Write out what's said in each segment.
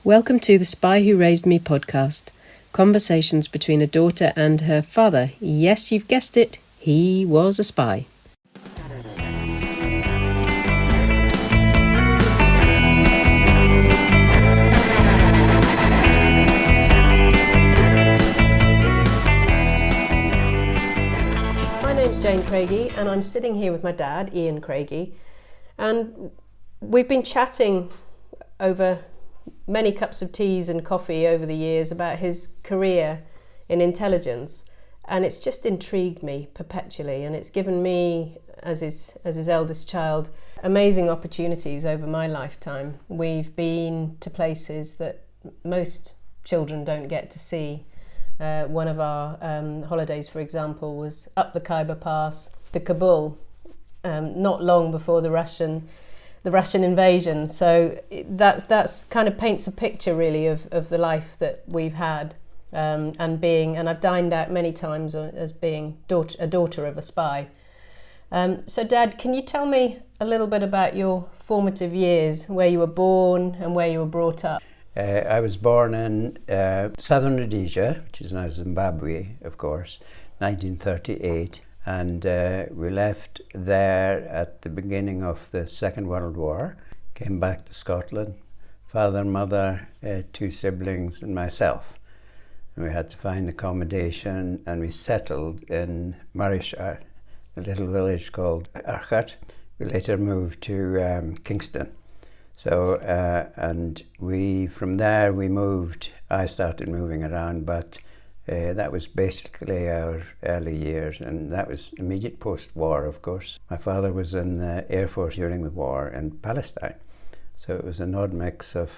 Welcome to the Spy Who Raised Me podcast. Conversations between a daughter and her father. Yes, you've guessed it, he was a spy. My name's Iain Craigie and I'm sitting here with my dad, Iain Craigie, and we've been chatting over many cups of teas and coffee over the years about his career in intelligence, and it's just intrigued me perpetually, and it's given me, as his eldest child, amazing opportunities over my lifetime. We've been to places that most children don't get to see. One of our holidays, for example, was up the Khyber Pass to Kabul, not long before the Russian invasion. So that's kind of paints a picture really of the life that we've had, and I've dined out many times as being a daughter of a spy. So Dad, can you tell me a little bit about your formative years, where you were born and where you were brought up? I was born in southern Rhodesia, which is now Zimbabwe, of course, 1938. And we left there at the beginning of the Second World War, came back to Scotland, father, mother, two siblings and myself. And we had to find accommodation, and we settled in Morayshire, a little village called Urquhart. We later moved to Kingston. So, and from there I started moving around, but that was basically our early years, and that was immediate post-war, of course. My father was in the Air Force during the war in Palestine, so it was an odd mix of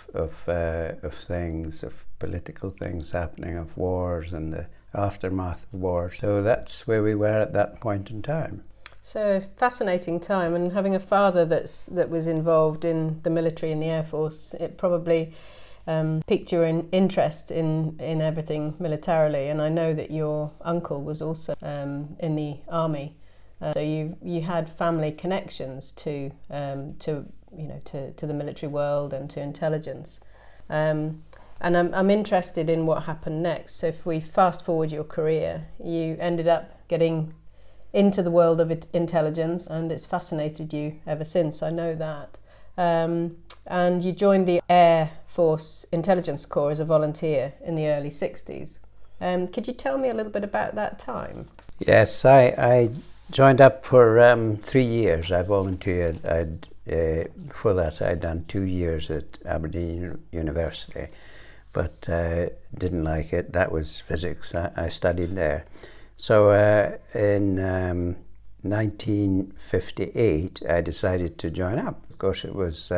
things, of political things happening, of wars and the aftermath of wars. So that's where we were at that point in time. So fascinating time, and having a father that was involved in the military and the Air Force, it probably piqued your interest in everything militarily. And I know that your uncle was also in the army, so you had family connections to the military world and to intelligence. And I'm interested in what happened next. So if we fast forward your career, you ended up getting into the world of intelligence, and it's fascinated you ever since. I know that. And you joined the Air Force Intelligence Corps as a volunteer in the early 60s. Could you tell me a little bit about that time? Yes, I joined up for 3 years. I volunteered. Before that I'd done 2 years at Aberdeen University, but didn't like it. That was physics. I studied there. So in 1958 I decided to join up. Of course, it was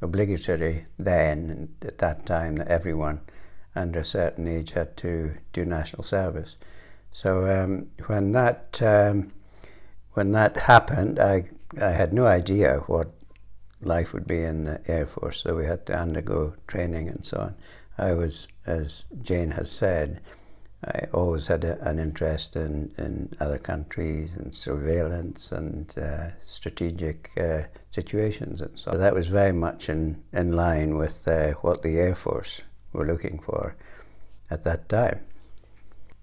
obligatory then, and at that time, that everyone under a certain age had to do national service. So when that happened, I had no idea what life would be in the Air Force, so we had to undergo training and so on. I was, as Jane has said, I always had an interest in other countries and surveillance and strategic situations, and so that was very much in line with what the Air Force were looking for at that time.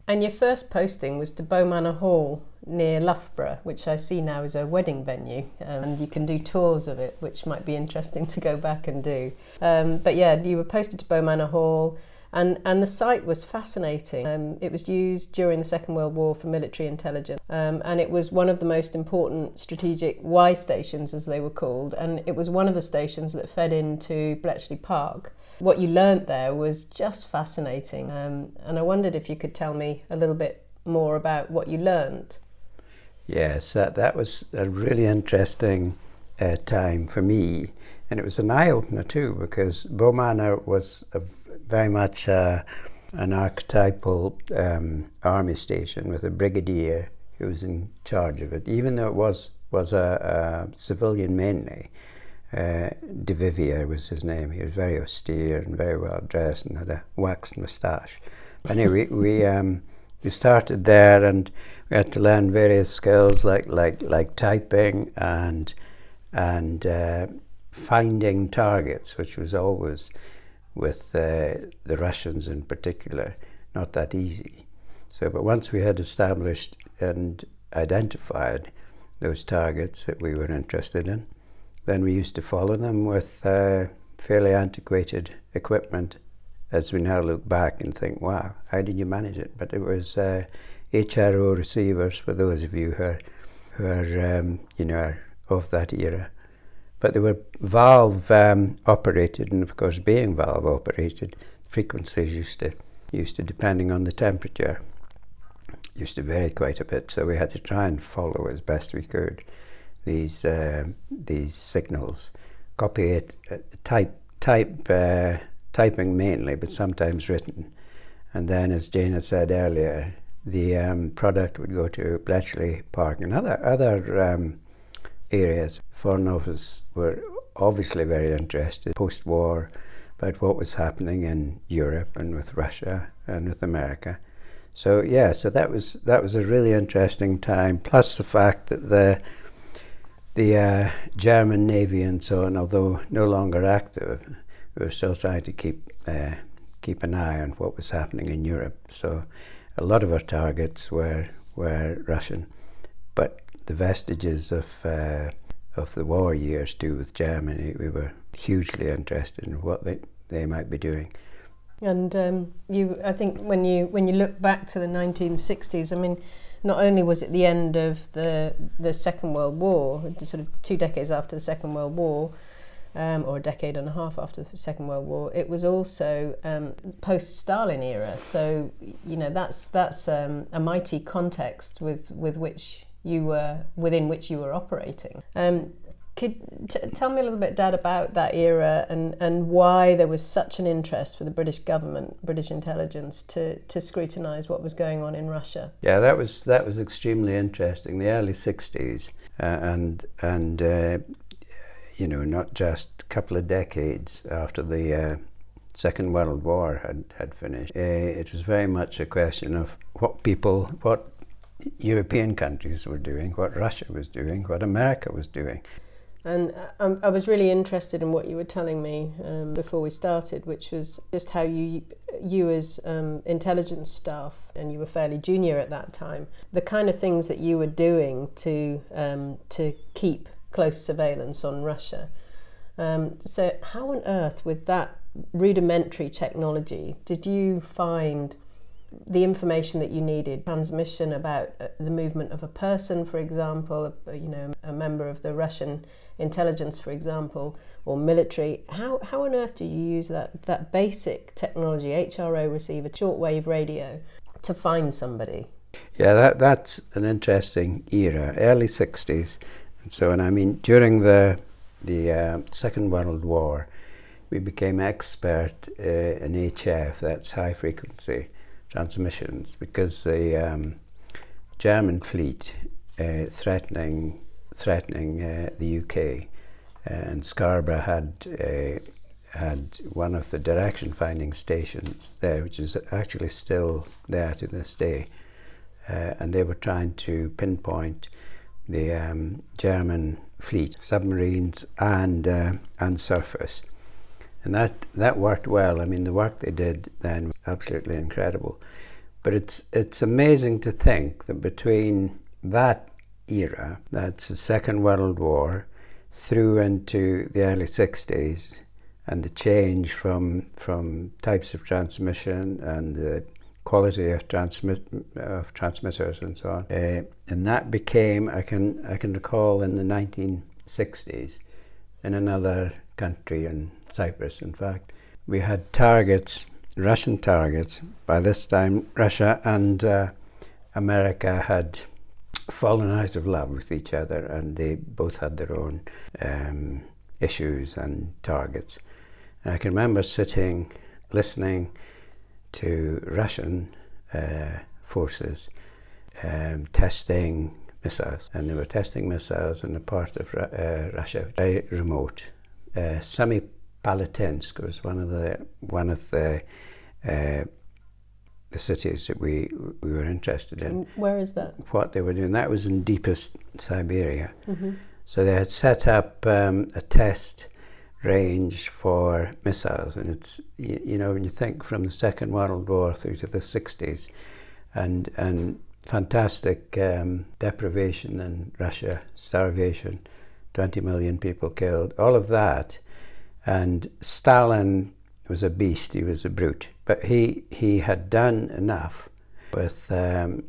And your first posting was to Beaumanor Hall near Loughborough, which I see now is a wedding venue, and you can do tours of it, which might be interesting to go back and do. But yeah, you were posted to Beaumanor Hall. And the site was fascinating. It was used during the Second World War for military intelligence, and it was one of the most important strategic Y stations, as they were called, and it was one of the stations that fed into Bletchley Park. What you learnt there was just fascinating, and I wondered if you could tell me a little bit more about what you learnt. Yes, that was a really interesting time for me, and it was an eye-opener too, because Beaumanor was very much an archetypal army station with a brigadier who was in charge of it, even though it was a civilian mainly. De Vivier was his name. He was very austere and very well dressed and had a waxed moustache. Anyway, we started there, and we had to learn various skills like typing and finding targets, which was always with the Russians in particular, not that easy. So, but once we had established and identified those targets that we were interested in, then we used to follow them with fairly antiquated equipment, as we now look back and think, wow, how did you manage it? But it was HRO receivers, for those of you who are of that era. But they were valve operated, and of course, being valve operated, frequencies used to, depending on the temperature, used to vary quite a bit. So we had to try and follow as best we could these signals, copy it, typing mainly, but sometimes written. And then, as Jane had said earlier, the product would go to Bletchley Park and other areas. Foreign Office were obviously very interested post-war about what was happening in Europe and with Russia and with America. So that was a really interesting time. Plus the fact that the German Navy and so on, although no longer active, we were still trying to keep an eye on what was happening in Europe. So a lot of our targets were Russian, but the vestiges of the war years too with Germany, we were hugely interested in what they might be doing. And I think when you look back to the 1960s, I mean, not only was it the end of the Second World War, sort of 2 decades after the Second World War, or a decade and a half after the Second World War, it was also post-Stalin era. So that's a mighty context within which you were operating. Tell me a little bit, Dad, about that era and why there was such an interest for the British government, British intelligence, to scrutinise what was going on in Russia. Yeah, that was extremely interesting. The early 60s, and not just a couple of decades after the Second World War had finished. It was very much a question of what European countries were doing, what Russia was doing, what America was doing. And I was really interested in what you were telling me before we started, which was just how you as intelligence staff, and you were fairly junior at that time, the kind of things that you were doing to keep close surveillance on Russia. So how on earth, with that rudimentary technology, did you find the information that you needed? Transmission about the movement of a person, for example, a member of the Russian intelligence, for example, or military. How on earth do you use that basic technology, HRO receiver, shortwave radio, to find somebody? Yeah, that's an interesting era, early 60s. And so, and I mean, during the Second World War, we became expert in HF, that's high frequency transmissions, because the German fleet threatening the UK, and Scarborough had one of the direction finding stations there, which is actually still there to this day, and they were trying to pinpoint the German fleet, submarines and surface. And that worked well. I mean, the work they did then was absolutely incredible. But it's amazing to think that between that era, that's the Second World War, through into the early 60s, and the change from types of transmission and the quality of transmitters and so on, and that became, I can recall in the 1960s, in another country, in Cyprus, in fact, we had targets, Russian targets. By this time, Russia and America had fallen out of love with each other, and they both had their own issues and targets. And I can remember sitting, listening to Russian forces testing missiles, and they were testing missiles in a part of Russia, very remote. Semipalatinsk was one of the cities that we were interested in. Where is that? What they were doing. That was in deepest Siberia. Mm-hmm. So they had set up a test range for missiles. And it's, you know, when you think from the Second World War through to the 60s, and fantastic deprivation in Russia, starvation, 20 million people killed, all of that. And Stalin was a beast, he was a brute, but he had done enough with the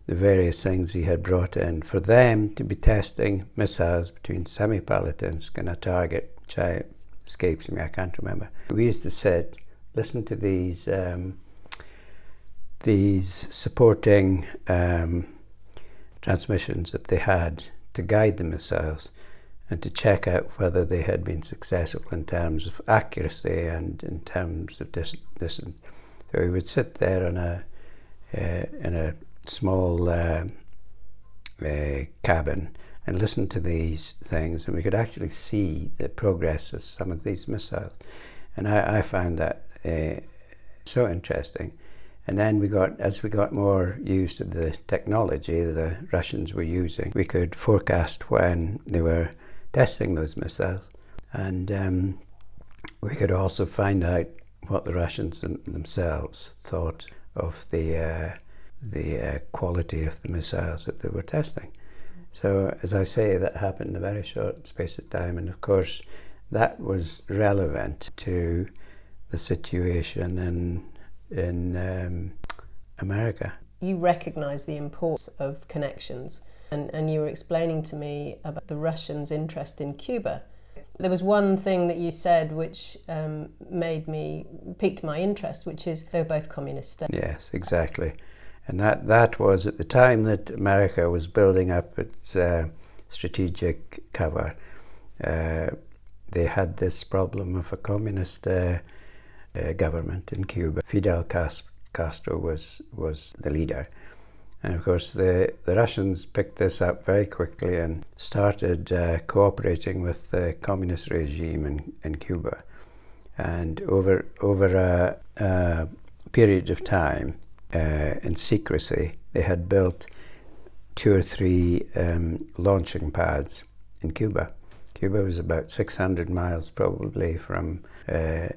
various things he had brought in for them to be testing missiles between Semipalatinsk and a target, which escapes me, I can't remember. We used to sit, listen to these supporting transmissions that they had to guide the missiles and to check out whether they had been successful in terms of accuracy and in terms of distance. So we would sit there in a small cabin and listen to these things, and we could actually see the progress of some of these missiles. And I found that so interesting. And then as we got more used to the technology the Russians were using, we could forecast when they were testing those missiles, and we could also find out what the Russians themselves thought of the quality of the missiles that they were testing. So, as I say, that happened in a very short space of time, and of course that was relevant to the situation in America. You recognise the importance of connections, and you were explaining to me about the Russians' interest in Cuba. There was one thing that you said which piqued my interest, which is they were both communist states. Yes, exactly. And that was at the time that America was building up its strategic cover. They had this problem of a communist government in Cuba. Fidel Castro was the leader. And of course the Russians picked this up very quickly and started cooperating with the communist regime in Cuba. And over a period of time, in secrecy, they had built 2 or 3 launching pads in Cuba. Cuba was about 600 miles probably from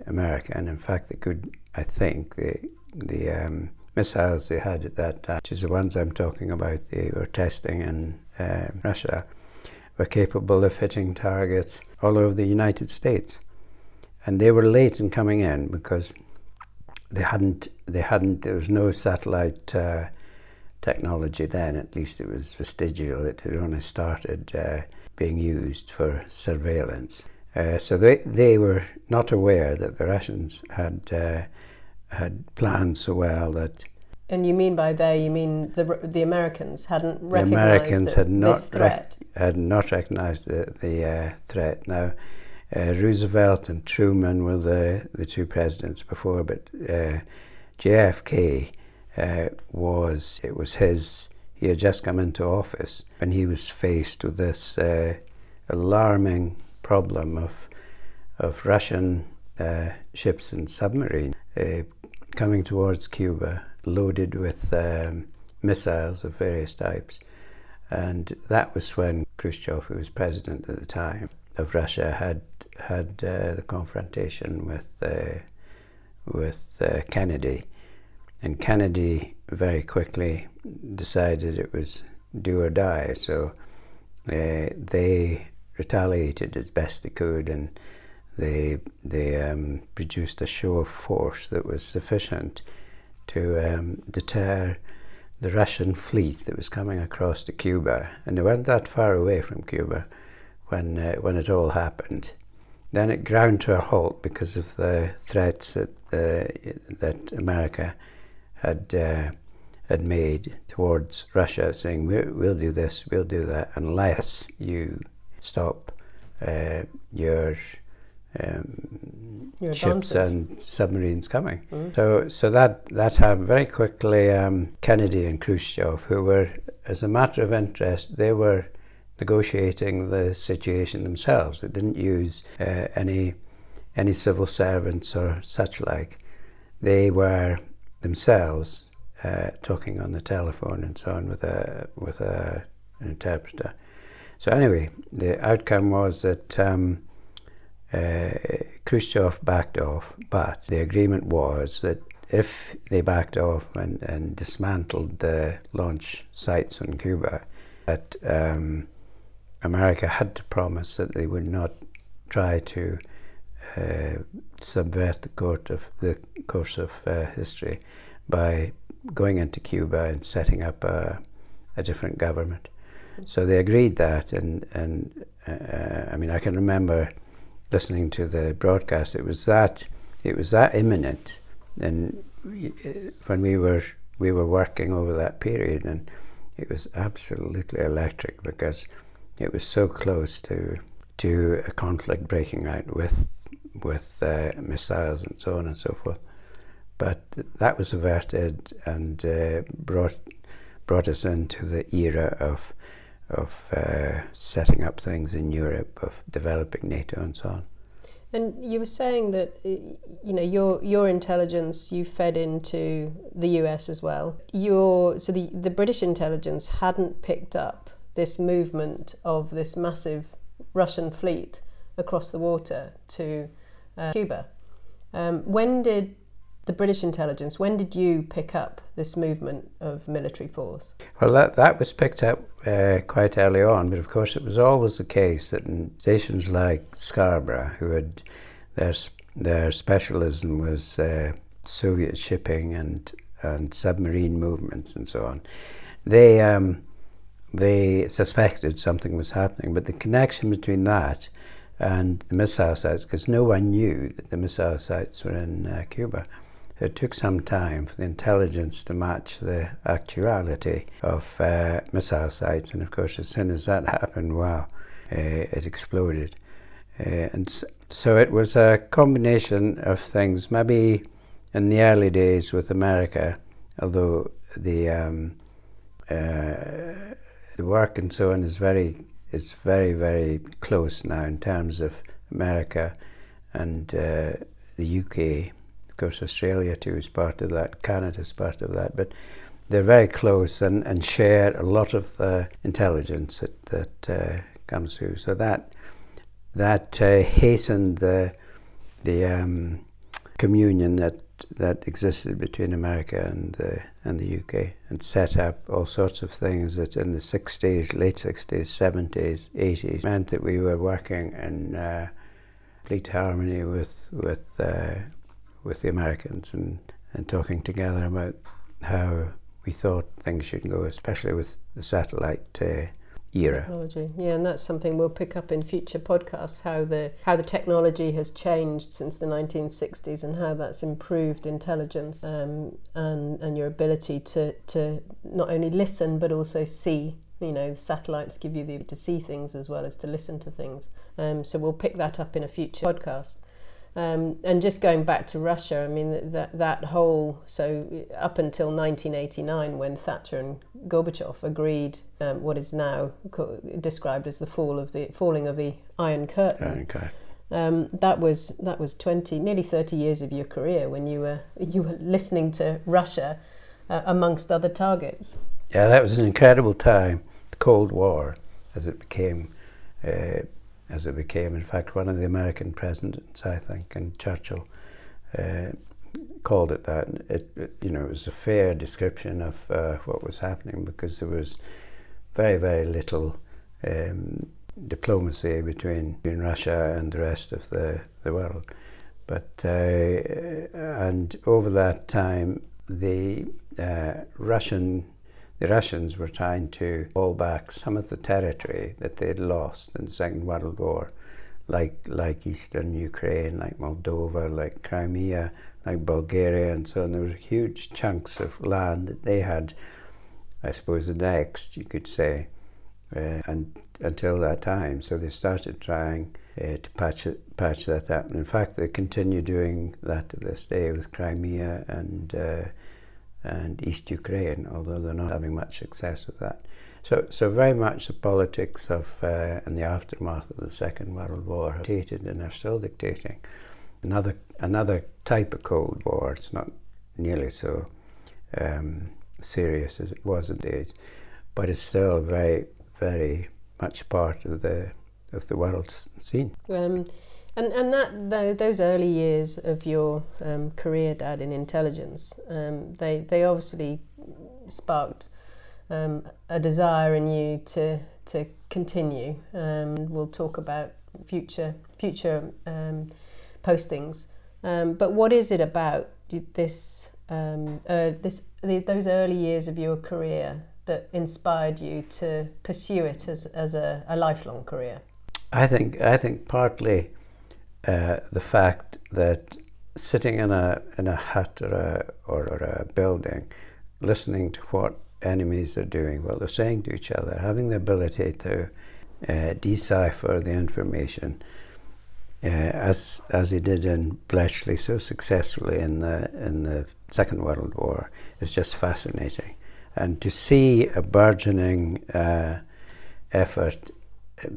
America, and in fact they could, I think, the missiles they had at that time, which is the ones I'm talking about, they were testing in Russia, were capable of hitting targets all over the United States. And they were late in coming in because there was no satellite technology then, at least it was vestigial. It had only started being used for surveillance. So they were not aware that the Russians had planned so well that. And you mean by they, you mean the Americans hadn't recognised the Americans this threat? Had not recognised the threat. Now, Roosevelt and Truman were the 2 presidents before, but JFK he had just come into office, and he was faced with this alarming problem of Russian ships and submarines coming towards Cuba, loaded with missiles of various types. And that was when Khrushchev, who was president at the time of Russia, had the confrontation with Kennedy. And Kennedy very quickly decided it was do or die. So they retaliated as best they could, and they produced a show of force that was sufficient to deter the Russian fleet that was coming across to Cuba. And they weren't that far away from Cuba when it all happened. Then it ground to a halt because of the threats that America had made towards Russia, saying we'll do this, we'll do that, unless you stop your ships and submarines coming. So that happened very quickly. Kennedy and Khrushchev, who were, as a matter of interest, they were negotiating the situation themselves. They didn't use any civil servants or such like. They were themselves talking on the telephone and so on with an interpreter. So anyway, the outcome was that Khrushchev backed off, but the agreement was that if they backed off and dismantled the launch sites on Cuba, that America had to promise that they would not try to subvert the course of history by going into Cuba and setting up a different government. So they agreed that, and I mean, I can remember listening to the broadcast. It was that imminent, and when we were working over that period, and it was absolutely electric because it was so close to a conflict breaking out with missiles and so on and so forth. But that was averted and brought us into the era of setting up things in Europe, of developing NATO and so on. And you were saying that your intelligence you fed into the US as well. So the British intelligence hadn't picked up this movement of this massive Russian fleet across the water to Cuba. When did the British intelligence, when did you pick up this movement of military force? Well, that was picked up quite early on, but of course it was always the case that in stations like Scarborough, who had their specialism was Soviet shipping and submarine movements and so on, they suspected something was happening, but the connection between that and the missile sites, because no one knew that the missile sites were in Cuba. It took some time for the intelligence to match the actuality of missile sites, and of course as soon as that happened, wow, it exploded. And so it was a combination of things, maybe in the early days with America, although the work and so on is very, very close now in terms of America and the UK. Of course, Australia too is part of that, Canada is part of that, but they're very close and share a lot of the intelligence that comes through. So that hastened the communion that existed between America and the UK, and set up all sorts of things that in the 60s, late 60s, 70s, 80s meant that we were working in complete harmony with the Americans and talking together about how we thought things should go, especially with the satellite era. Technology, yeah, and that's something we'll pick up in future podcasts, how the technology has changed since the 1960s and how that's improved intelligence and your ability to not only listen but also see. Satellites give you the ability to see things as well as to listen to things. So we'll pick that up in a future podcast. And just going back to Russia, I mean that whole, so up until 1989 when Thatcher and Gorbachev agreed what is now described as the falling of the Iron Curtain. That was nearly 30 years of your career when you were listening to Russia amongst other targets. Yeah, that was an incredible time. The Cold War, as it became. In fact, one of the American presidents, I think, and Churchill, called it that. It was a fair description of what was happening, because there was very, very little diplomacy between Russia and the rest of the world. But and over that time, the Russians were trying to haul back some of the territory that they'd lost in the Second World War, like Eastern Ukraine, like Moldova, like Crimea, like Bulgaria, and so on. There were huge chunks of land that they had, I suppose, annexed, you could say, and until that time. So they started trying to patch that up. And in fact, they continue doing that to this day with Crimea and East Ukraine, although they're not having much success with that. So very much the politics of and the aftermath of the Second World War have dictated and are still dictating. Another type of Cold War. It's not nearly so serious as it was in the days, but it's still very, very much part of the world scene. And those early years of your career, Dad, in intelligence, they obviously sparked a desire in you to continue. We'll talk about future postings. But what is it about those early years of your career that inspired you to pursue it as a lifelong career? I think partly the fact that sitting in a hut or a building, listening to what enemies are doing, what they're saying to each other, having the ability to decipher the information, as he did in Bletchley so successfully in the Second World War, is just fascinating. And to see a burgeoning effort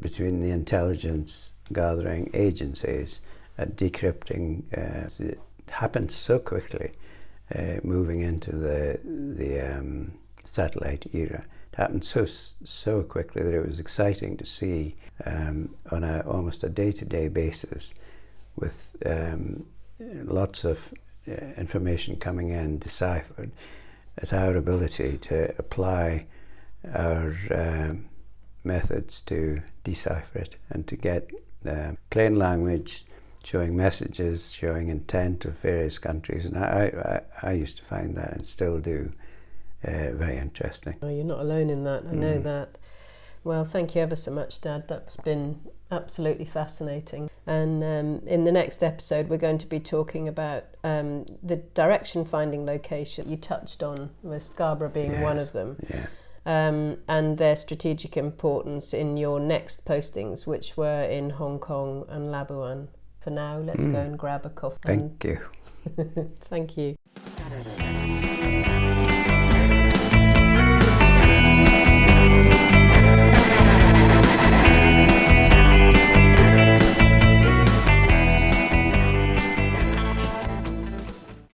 between the intelligence gathering agencies at decrypting, it happened so quickly, moving into the satellite era. It happened so quickly that it was exciting to see on almost a day-to-day basis, with lots of information coming in deciphered, at our ability to apply our methods to decipher it and to get plain language, showing messages, showing intent of various countries. And I used to find that, and still do, very interesting. Oh, you're not alone in that, I know that. Well, thank you ever so much, Dad. That's been absolutely fascinating. And in the next episode, we're going to be talking about the direction finding location you touched on, with Scarborough being one of them. Yeah. And their strategic importance in your next postings, which were in Hong Kong and Labuan. For now, let's go and grab a coffee. Thank you. Thank you.